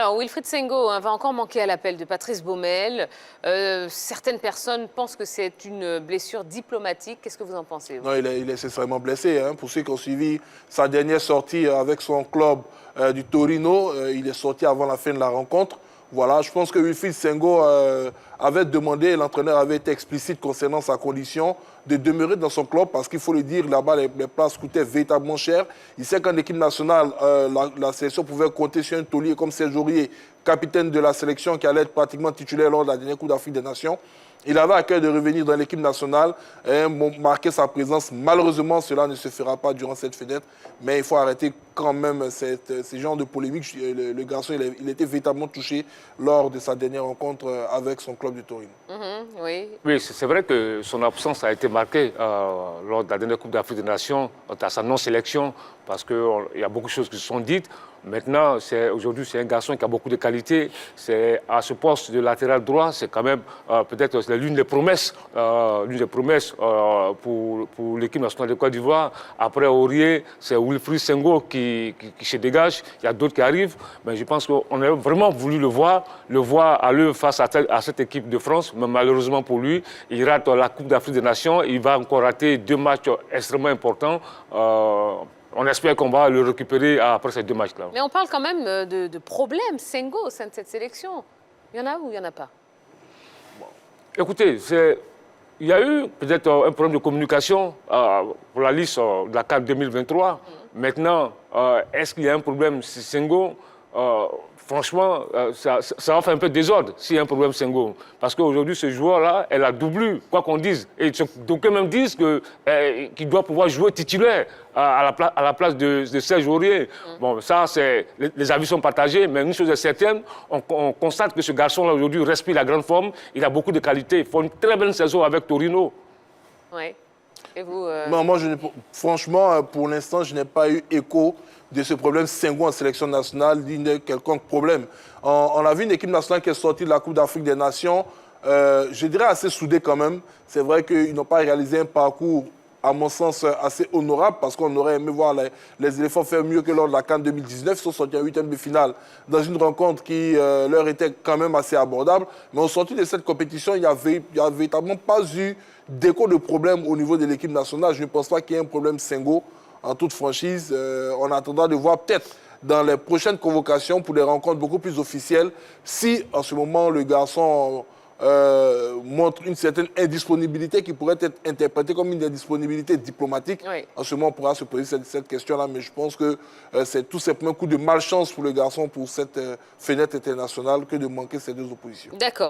Alors, Wilfried Sengo va encore manquer à l'appel de Patrice Baumel. Certaines personnes pensent que c'est une blessure diplomatique. Qu'est-ce que vous en pensez, vous? Non, il est nécessairement blessé. Hein. Pour ceux qui ont suivi sa dernière sortie avec son club du Torino, il est sorti avant la fin de la rencontre. Voilà, je pense que Wilfried Sengo avait demandé, l'entraîneur avait été explicite concernant sa condition de demeurer dans son club parce qu'il faut le dire, là-bas, les places coûtaient véritablement cher. Il sait qu'en équipe nationale, la sélection pouvait compter sur un taulier comme Serge Aurier, capitaine de la sélection qui allait être pratiquement titulaire lors de la dernière Coupe d'Afrique des Nations. Il avait à cœur de revenir dans l'équipe nationale et marquer sa présence. Malheureusement, cela ne se fera pas durant cette fenêtre. Mais il faut arrêter quand même ce genre de polémique. Le garçon, il était véritablement touché lors de sa dernière rencontre avec son club de Torino. Oui, Oui, c'est vrai que son absence a été marquée lors de la dernière Coupe d'Afrique des Nations, à sa non-sélection, parce qu'il y a beaucoup de choses qui se sont dites. Maintenant, aujourd'hui, c'est un garçon qui a beaucoup de qualités. C'est à ce poste de latéral droit, c'est quand même peut-être l'une des promesses, pour l'équipe nationale de Côte d'Ivoire. Après Aurier, c'est Wilfried Sengo qui se dégage. Il y a d'autres qui arrivent, mais je pense qu'on a vraiment voulu le voir à l'œuvre face à cette équipe de France. Mais malheureusement pour lui, il rate la Coupe d'Afrique des Nations. Il va encore rater 2 matchs extrêmement importants. On espère qu'on va le récupérer après ces 2 matchs-là. mais on parle quand même de problèmes Sengo au sein de cette sélection. Il y en a ou il n'y en a pas? Écoutez, il y a eu peut-être un problème de communication pour la liste de la CAN 2023. Maintenant, est-ce qu'il y a un problème Sengo? Franchement, ça va faire un peu de désordre s'il y a un problème Sengo. Parce qu'aujourd'hui, ce joueur-là, elle a doublé, quoi qu'on dise. Et d'aucuns même disent qu'il doit pouvoir jouer titulaire à la place de Serge Aurier. Bon, ça, les avis sont partagés, mais une chose est certaine, on constate que ce garçon-là, aujourd'hui, respire la grande forme. Il a beaucoup de qualités. Il fait une très belle saison avec Torino. Oui. Et vous Non, moi, franchement, pour l'instant, je n'ai pas eu écho de ce problème Sengo en sélection nationale, d'un quelconque problème. On a vu une équipe nationale qui est sortie de la Coupe d'Afrique des Nations, je dirais assez soudée quand même. C'est vrai qu'ils n'ont pas réalisé un parcours, à mon sens, assez honorable, parce qu'on aurait aimé voir les éléphants faire mieux que lors de la CAN 2019. Ils sont sortis en 8e de finale dans une rencontre qui leur était quand même assez abordable. Mais au sorti de cette compétition, il n'y a véritablement pas eu d'écho de problème au niveau de l'équipe nationale. Je ne pense pas qu'il y ait un problème Sengo. En toute franchise, on attendra de voir peut-être dans les prochaines convocations pour des rencontres beaucoup plus officielles si, en ce moment, le garçon montre une certaine indisponibilité qui pourrait être interprétée comme une indisponibilité diplomatique. Oui. En ce moment, on pourra se poser cette question-là, mais je pense que c'est tout simplement un coup de malchance pour le garçon pour cette fenêtre internationale que de manquer ces 2 oppositions. D'accord.